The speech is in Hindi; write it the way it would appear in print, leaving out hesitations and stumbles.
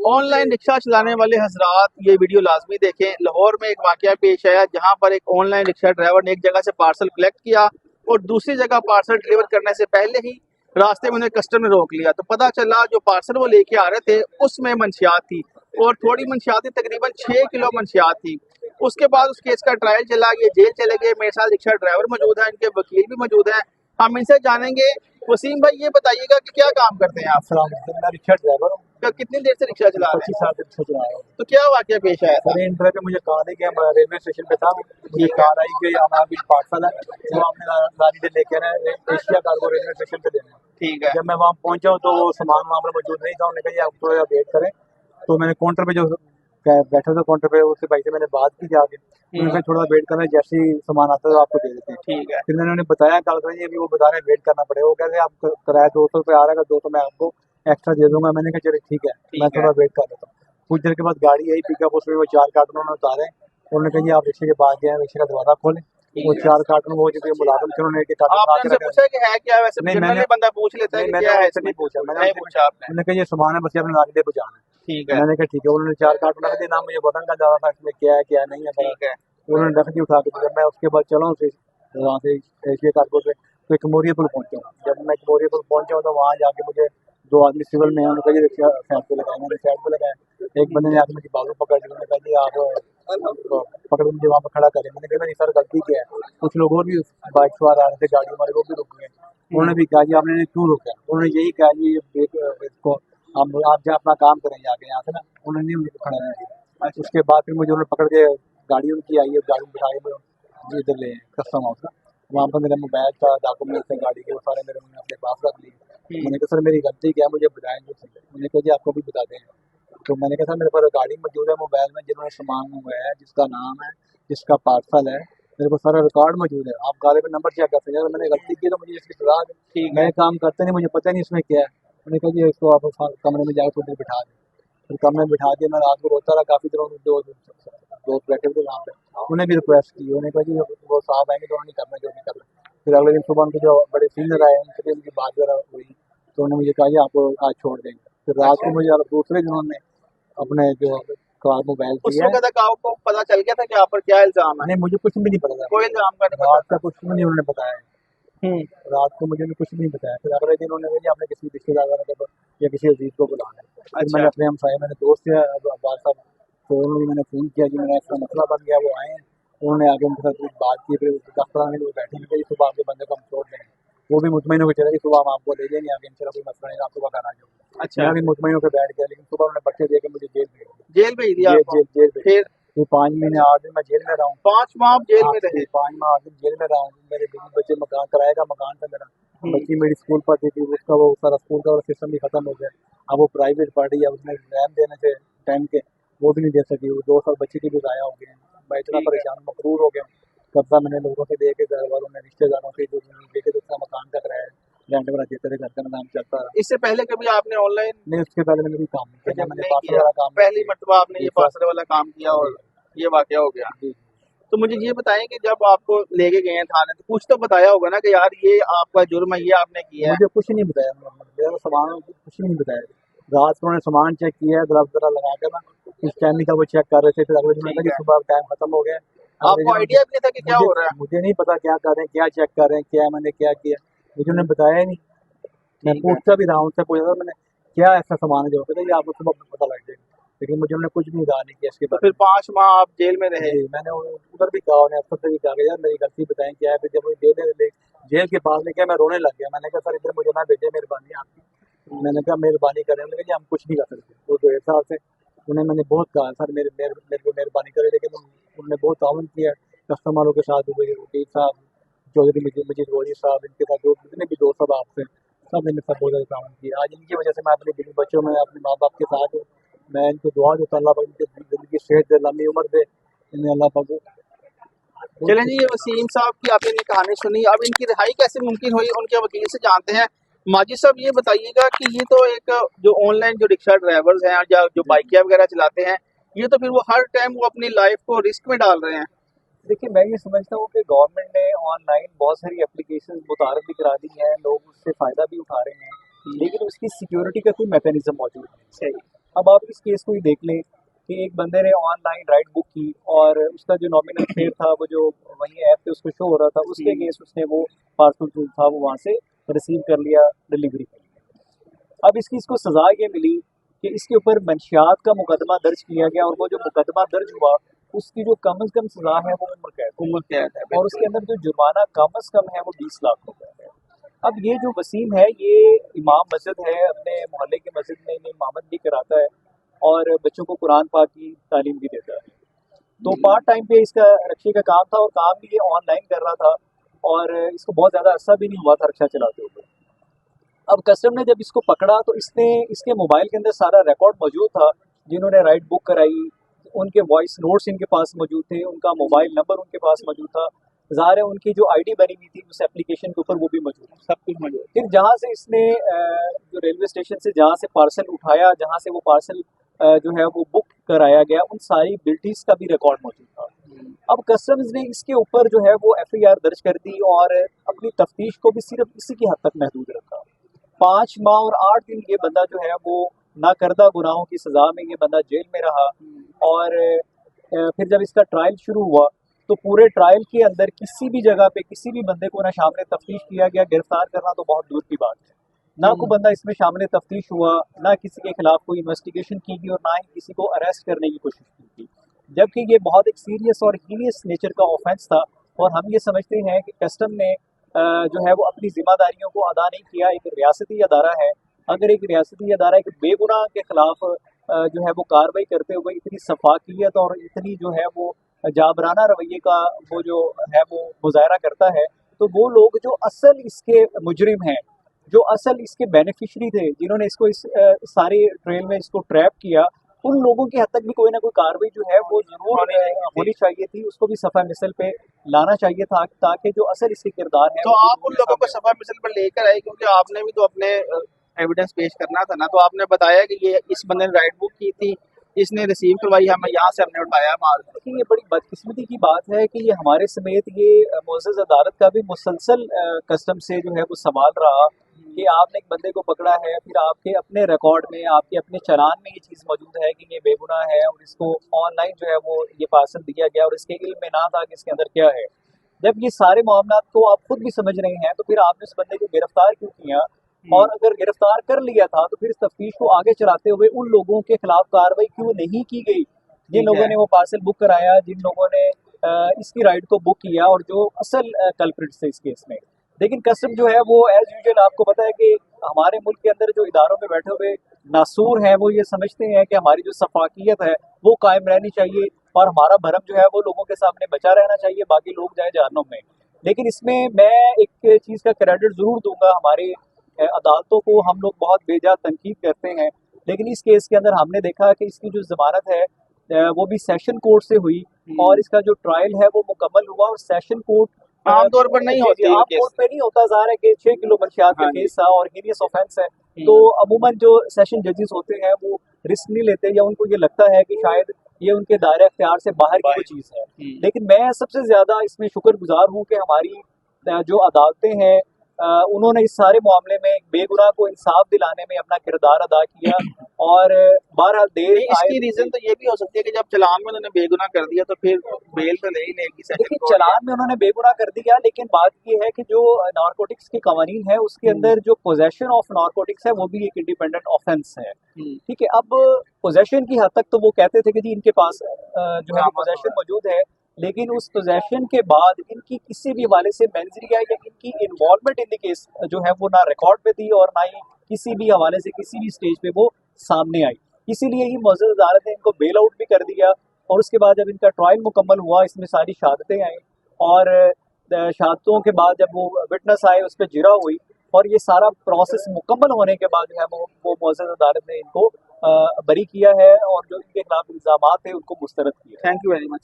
ऑनलाइन रिक्शा चलाने वाले हजरात ये वीडियो लाजमी देखें। लाहौर में एक वाकया पेश आया जहां पर एक ऑनलाइन रिक्शा ड्राइवर ने एक जगह से पार्सल कलेक्ट किया और दूसरी जगह पार्सल डिलीवर करने से पहले ही रास्ते में उन्हें कस्टमर ने रोक लिया। तो पता चला जो पार्सल वो लेके आ रहे थे उसमें मंशियात थी और थोड़ी मंशियात थी, तकरीबन 6 किलो मंशियात थी। उसके बाद उस केस का ट्रायल चला, ये जेल चले गए। मेरे साथ रिक्शा ड्राइवर मौजूद है, इनके वकील भी मौजूद हैं, हम इनसे जानेंगे। वसीम भाई, ये बताइएगा कि क्या काम करते हैं आप? मैं रिक्शा ड्राइवर हूँ। तो कितनी देर से रिक्शा चला रहे 25 साल से रिक्शा चला रहा हूँ। तो क्या वाकया पेश आया था? सर इन तरह पे मुझे कहा था कि हम रेलवे स्टेशन पे था, मुझे कार आई कि हमारा भी पार्सल है वो हमने गाड़ी से लेके आना एशिया कार्गो रेलवे स्टेशन पे देना है। ठीक है। जब मैं वहाँ पहुंचा तो वो सामान वहाँ पर मौजूद नहीं था। उन्होंने कहा आप थोड़ा वेट करें। तो मैंने काउंटर पे जो बैठा था काउंटर पे उससे भाई से मैंने बात की जाके, उन्होंने थोड़ा वेट करना, जैसे ही सामान आता है तो आपको दे देते हैं। ठीक है। फिर मैंने उन्हें बताया कल करेंगे, अभी वो बता रहे हैं वेट करना पड़ेगा। वो कह रहे हैं आप किराया 200 रुपये आ रहा है, 200 मैं आपको एक्स्ट्रा दे दूंगा। मैंने कहा चलिए ठीक है, मैं थोड़ा वेट कर लेता हूँ। कुछ देर के बाद गाड़ी आई पिकअप, उसमें वो 4 कार्टून उन्होंने उतारे। उन्होंने कहा जी आप रिक्शे के पास गए, रिक्शे का दरवाजा खोलें। वो 4 कार्टून वो जो मुलाजिम थे उन्होंने एक कार्टून आपने उनसे पूछा कि है क्या? वैसे नहीं, जनरली बंदा पूछ लेता है नहीं कि मैंने क्या है उनसे इसमें। नहीं पूछा, मैंने नहीं पूछा आपने? उन्होंने कहा ये सामान है बस ये अपने गाड़ी ले पहुंचाना है। ठीक है। मैंने कहा ठीक है। उन्होंने 4 कार्टून रख दिए, ना मुझे पता नहीं ज्यादा था इसमें क्या है क्या नहीं है। ठीक है। उन्होंने रख दी उठा के। जब मैं उसके बाद चला हूँ वहाँ से एशिया कार्गो से तो एक मोरिया पुल पहुंचा हूँ। जब मैं मोरिया पुल पहुंचा हूँ तो वहाँ जाके मुझे 2 आदमी सिविल में उन्होंने कहा रिक्शा साइड पे लगाया। मैंने साइड पे लगाया। एक बंदे ने आके मुझे बाजू पकड़ लिया। उन्होंने कहा जी आप पकड़ मुझे वहाँ पर खड़ा करें। मैंने कहा मेरी सर गलती क्या है। कुछ लोग और भी बाइक सवार आ रहे थे गाड़ी हमारे, वो भी रुक गए। उन्होंने भी कहा जी आपने इन्हें क्यों रोका। उन्होंने यही कहा जी इसको आप जहाँ अपना काम करें जाके यहाँ से ना। उन्होंने नहीं मुझे खड़ा किया। उसके बाद फिर मुझे उन्होंने पकड़ के गाड़ी उनकी आई है, गाड़ी में बिठाई जी इधर ले कस्टम हाउस का। वहाँ पर मेरा मोबाइल था, डॉक्यूमेंट्स थे गाड़ी के, वो सारे मेरे उन्होंने अपने पास रख लिए। मैंने कहा सर मेरी गलती क्या है, मुझे बताएं जो सही। मैंने कहा जी आपको भी बताते हैं। तो मैंने कहा सर मेरे पास गाड़ी मौजूद है, मोबाइल में जिन्होंने सामान मंगवाया है, जिसका नाम है, जिसका पार्सल है, मेरे को सारा रिकॉर्ड मौजूद है। आप गाड़ी पे नंबर चेक कर सकते हैं। मैंने गलती की तो मुझे इसकी सजा दें। मैं काम करते नहीं, मुझे पता नहीं इसमें क्या है। मैंने कहा जी इसको आप कमरे में जाकर थोड़ी देर बिठा दें। फिर कमरे में बिठा दिया। मैं रात को रोता रहा काफी देर। दोस्त बैठे थे वहाँ पे, उन्हें भी रिक्वेस्ट की। उन्हें कहा जी वो साहब आएंगे तो नहीं करना जो नहीं करना। फिर अगले दिन सुबह उनके जो बड़े सीनियर आए उनसे भी उनकी बात वगैरह हुई तो उन्होंने मुझे कहा जी आपको आज छोड़ देंगे। फिर रात को मुझे दूसरे दिन उन्होंने अपने जो कार मोबाइल उस दिया है। वक्त तक आपको पता चल गया था कि आप पर क्या इल्जाम है? नहीं मुझे कुछ भी नहीं पता था, कोई इल्जाम का नहीं रात पता का कुछ भी नहीं उन्होंने बताया। रात को मुझे कुछ भी नहीं बताया। फिर अगले दिन उन्होंने कहा आपने किसी रिश्तेदार वगैरह या किसी अजीज को बुलाना है। फिर मैंने अपने हमसाए मैंने दोस्त है अब्बास साहब, तो उन्होंने मैंने फ़ोन किया जी मेरा ऐसा मसला बन गया। वो आए हैं, उन्होंने आगे उनके साथ कुछ बात की। फिर दफ्तर में वो बैठे थे सुबह आपके बंदे को हम छोड़ देंगे। वो भी मुतमईन होकर चले कि सुबह हम आपको ले जाएंगे आगे इंशाल्लाह, कोई मसला नहीं, आप सुबह घर आ जाओगे। अच्छा। मैं भी मुतमईन होकर बैठ गया। लेकिन सुबह उन्होंने बच्चे दे के मुझे जेल भेज दिया। जेल भेज दिया आपको? जेल भेज फिर फिर 5 महीने 8 दिन मैं जेल में रहा हूँ। 5 माह आप जेल में रहे? 5 माह 8 दिन जेल में रहा हूँ। मेरे बीवी बच्चे मकान किराए का मकान था मेरा। बच्ची मेरी स्कूल पढ़ती थी, उसका वो सारा स्कूल का सिस्टम भी खत्म हो गया। अब वो प्राइवेट पढ़ रही है, उसने एग्जाम देने से टाइम के वो भी नहीं दे सकी। वो 2 साल बच्ची की भी ज़ाया हो गए। मैं इतना परेशान मकरूर हो गया। कर्जा मैंने लोगों से दे के, घर वालों ने रिश्तेदारों से जो दे के उसका मकान का किराया रेंट वाला देते थे, घर का नाम चलता रहा। इससे पहले कभी आपने ऑनलाइन? नहीं उसके पहले मैंने कोई काम नहीं किया। मैंने पार्सल वाला काम पहली मरतबा आपने ये पार्सल वाला काम किया और ये वाकया हो गया। जी। तो मुझे ये बताएं कि जब आपको लेके गए हैं थाने तो कुछ तो बताया होगा ना कि यार ये आपका जुर्म है, ये आपने किया है? मुझे कुछ नहीं बताया, मेरा सामान कुछ नहीं बताया। रात को उन्होंने सामान चेक किया है, ग्लव्स वगैरह लगा के ना इस टाइम का वो चेक कर रहे थे। फिर अगले दिन मैंने सुबह टाइम खत्म हो गया। आपको आइडिया भी नहीं था कि क्या हो रहा है? मुझे नहीं पता क्या कर रहे हैं, क्या चेक कर रहे हैं, क्या मैंने क्या किया, मुझे उन्होंने बताया ही नहीं। मैं पूछता भी रहा हूँ, उनसे पूछा था मैंने क्या ऐसा सामान है जो कहते आपको सुबह पता लग जाएगा। लेकिन मुझे उन्होंने कुछ भी कहा नहीं किया इसके बाद। फिर 5 माह आप जेल में रहे? मैंने उधर भी कहा, उन्हें अफसर से भी कहा यार मेरी गलती बताएं क्या है। फिर जब मुझे जेल के पास लेके मैं रोने लग गया। मैंने कहा सर इधर मुझे ना भेजे, मेहरबानी आपकी। मैंने कहा मेहरबानी करें। मैंने कहा जी हम कुछ नहीं कर सकते। वो 2 साल से उन्हें मैंने बहुत कहा सर मेरे को मेहरबानी करें, लेकिन उन्होंने बहुत ताउन किया कस्टमरों के साथ। वकील साहब चौधरी मजीद गोली साहब, इनके साथ जो जितने भी दोस्त सब आपसे सब ने मेरे साथ बहुत ज़्यादा ताउन किया। आज इनकी वजह से मैं अपने बीवी बच्चों में अपने माँ बाप के साथ हूँ। मैं इनको दुआ देता अल्लाह पाक इनकी ज़िंदगी सेहत दे, लंबी उम्र दे इन्हें अल्लाह पाक। चलें जी, ये वसीम साहब की आपने कहानी सुनी। अब इनकी रिहाई कैसे मुमकिन हुई उनके वकील से जानते हैं। माजिद साहब ये बताइएगा कि ये तो एक जो ऑनलाइन जो रिक्शा ड्राइवर्स हैं या जो बाइकियाँ वगैरह चलाते हैं, ये तो फिर वो हर टाइम वो अपनी लाइफ को रिस्क में डाल रहे हैं। देखिए मैं ये समझता हूँ कि गवर्नमेंट ने ऑनलाइन बहुत सारी एप्लीकेशन मुतारफ भी करा दी हैं, लोग उससे फ़ायदा भी उठा रहे हैं, लेकिन उसकी सिक्योरिटी का कोई मैकेनिज्म मौजूद नहीं। सही। अब आप इस केस को ही देख लें कि एक बंदे ने ऑनलाइन राइड बुक की और उसका जो नॉमिनल फेयर था वो जो वही ऐप पे उसको शो हो रहा था, उसके अगेंस्ट उसने वो पार्सल जो था वो वहाँ से रिसीव कर लिया डिलीवरी के लिए। अब इसकी इसको सज़ा ये मिली कि इसके ऊपर मंशियात का मुकदमा दर्ज किया गया और वो जो मुकदमा दर्ज हुआ उसकी जो कम अज़ कम सज़ा है वो उम्र कैद है, और बिल्कुल। उसके अंदर जो जुर्माना कम अज़ कम है वो 20 लाख रुपए है। अब ये जो वसीम है ये इमाम मस्जिद है, अपने मोहल्ले की मस्जिद में ये इमामत भी कराता है और बच्चों को कुरान पाक की तालीम भी देता है। तो पार्ट टाइम पे इसका रक्शे का काम था और काम भी ये ऑनलाइन कर रहा था और इसको बहुत ज़्यादा अरसा भी नहीं हुआ था रक्शा चलाते हुए। अब कस्टम ने जब इसको पकड़ा तो इसने इसके मोबाइल के अंदर सारा रिकॉर्ड मौजूद था, जिन्होंने राइड बुक कराई उनके वॉइस नोट्स इनके पास मौजूद थे, उनका मोबाइल नंबर उनके पास मौजूद था, ज़ाहिर है उनकी जो आईडी बनी हुई थी उस एप्लीकेशन के ऊपर वो भी मौजूद था। सब कुछ मौजूद। फिर जहाँ से इसने जो रेलवे स्टेशन से जहाँ से पार्सल उठाया, जहाँ से वो पार्सल जो है वो बुक कराया गया, उन सारी बिल्टीज का भी रिकॉर्ड मौजूद था। अब कस्टम्स ने इसके ऊपर जो है वो एफआईआर दर्ज कर दी और अपनी तफ्तीश को भी सिर्फ इसी की हद तक महदूद रखा। 5 माह और 8 दिन ये बंदा जो है वो नाकर्दा गुनाहों की सजा में ये बंदा जेल में रहा और फिर जब इसका ट्रायल शुरू हुआ तो पूरे ट्रायल के अंदर किसी भी जगह पे किसी भी बंदे को ना शामिल तफ्तीश किया गया, गिरफ्तार करना तो बहुत दूर की बात है। ना कोई बंदा इसमें शामिल तफ्तीश हुआ, ना किसी के खिलाफ कोई इन्वेस्टिगेशन की गई और ना ही किसी को अरेस्ट करने की कोशिश की गई, जबकि ये बहुत एक सीरियस और हीनियस नेचर का ऑफेंस था। और हम ये समझते हैं कि कस्टम ने जो है वो अपनी जिम्मेदारियों को अदा नहीं किया। एक रियासती अदारा है, अगर एक रियासती अदारा एक बेगुनाह के खिलाफ जो है वो कार्रवाई करते हुए इतनी सफाकियत और इतनी जो है वो जाबराना रवैये का वो जो है वो मुजाहरा करता है, तो वो लोग जो असल इसके मुजरिम हैं, जो असल इसके बेनिफिशरी थे, जिन्होंने इसको इस सारे ट्रेल में इसको ट्रैप किया, उन लोगों की हद तक भी कोई ना कोई कार्रवाई जो है वो जरूर होनी चाहिए थी, उसको भी सफा मिसल पे लाना चाहिए था ताकि जो असल इसके किरदार है तो आप उन लोगों को सफा मिसल पर लेकर आए, क्योंकि आपने भी तो अपने एविडेंस पेश करना था ना। तो आपने बताया कि ये इस बंदे ने राइड बुक की थी, इसने रिसीव करवाई, हमें यहाँ से हमने उठाया माल। ये बड़ी बदकिस्मती की बात है कि ये हमारे समेत ये मुअज़्ज़ज़ अदालत का भी मुसलसल कस्टम से जो है वो सवाल रहा कि आपने एक बंदे को पकड़ा है, फिर आपके अपने रिकॉर्ड में, आपके अपने चालान में ये चीज़ मौजूद है कि ये बेगुनाह है और इसको ऑनलाइन जो है वो ये पार्सल दिया गया और इसके इल्म में ना था कि इसके अंदर क्या है। जब ये सारे मामला को आप खुद भी समझ रहे हैं तो फिर आपने उस बंदे को गिरफ्तार क्यों किया, और अगर गिरफ्तार कर लिया था तो फिर इस तफ्तीश को आगे चलाते हुए उन लोगों के खिलाफ कार्रवाई क्यों नहीं की गई जिन लोगों ने वो पार्सल बुक कराया, जिन लोगों ने इसकी राइड को बुक किया और जो असल कल्प्रिट्स थे इस केस में। लेकिन कस्टम जो है वो एज यूजुअल आपको पता है कि हमारे मुल्क के अंदर जो इदारों में बैठे हुए नासूर हैं वो ये समझते हैं कि हमारी जो सफाकियत है वो कायम रहनी चाहिए और हमारा भरम जो है वो लोगों के सामने बचा रहना चाहिए, बाकी लोग जाए जहन्नुम में। लेकिन इसमें मैं एक चीज़ का क्रेडिट ज़रूर दूंगा, हमारे अदालतों को हम लोग बहुत बेजा तनकीद करते हैं, लेकिन इस केस के अंदर हमने देखा कि इसकी जो जमानत है वो भी सेशन कोर्ट से हुई और इसका जो ट्रायल है वो मुकम्मल हुआ। और सेशन कोर्ट आमतौर पर नहीं होती आम कोर्ट पे नहीं होता, ज़ाहिर है कि 6 किलो मंशियात का केस था और हीनियस ऑफेंस है, तो अमूमन जो सेशन जजेस होते हैं वो रिस्क नहीं लेते या उनको ये लगता है कि शायद ये उनके दायरे अख्तियार से बाहर की कोई चीज़ है। लेकिन मैं सबसे ज़्यादा इसमें शुक्रगुजार हूँ कि हमारी जो अदालतें हैं उन्होंने इस सारे मामले में बेगुनाह को इंसाफ दिलाने में अपना किरदार अदा किया और बहरहाल देर इसकी रीजन तो ये भी हो सकती है कि जब चालान में उन्होंने बेगुनाह कर दिया तो फिर बेल तो ले ही लेगी। देखिए चालान में उन्होंने बेगुनाह कर दिया, लेकिन बात ये है कि जो नारकोटिक्स के कवानीन है उसके अंदर जो पोजेशन ऑफ नारकोटिक्स है वो भी एक इंडिपेंडेंट ऑफेंस है। ठीक है, अब पोजेशन की हद तक तो वो कहते थे कि जी इनके पास जो है पोजेशन मौजूद है, लेकिन उस पोजेशन के बाद इनकी किसी भी हवाले से मेंजरिया या इनकी इन्वॉल्वमेंट इन द केस जो है वो ना रिकॉर्ड पे थी और ना ही किसी भी हवाले से किसी भी स्टेज पे वो सामने आई। इसीलिए ही मुअज़्ज़ज़ अदालत ने इनको बेल आउट भी कर दिया और उसके बाद जब इनका ट्रायल मुकम्मल हुआ इसमें सारी शहादतें आई और शहादतों के बाद जब वो विटनेस आए उस पर जिरा हुई और ये सारा प्रोसेस मुकम्मल होने के बाद जो है वो मुअज़्ज़ज़ अदालत ने इनको बरी किया है और जो इनके खिलाफ इल्ज़ामात थे उनको मुस्तरद किया। Thank you very much sir.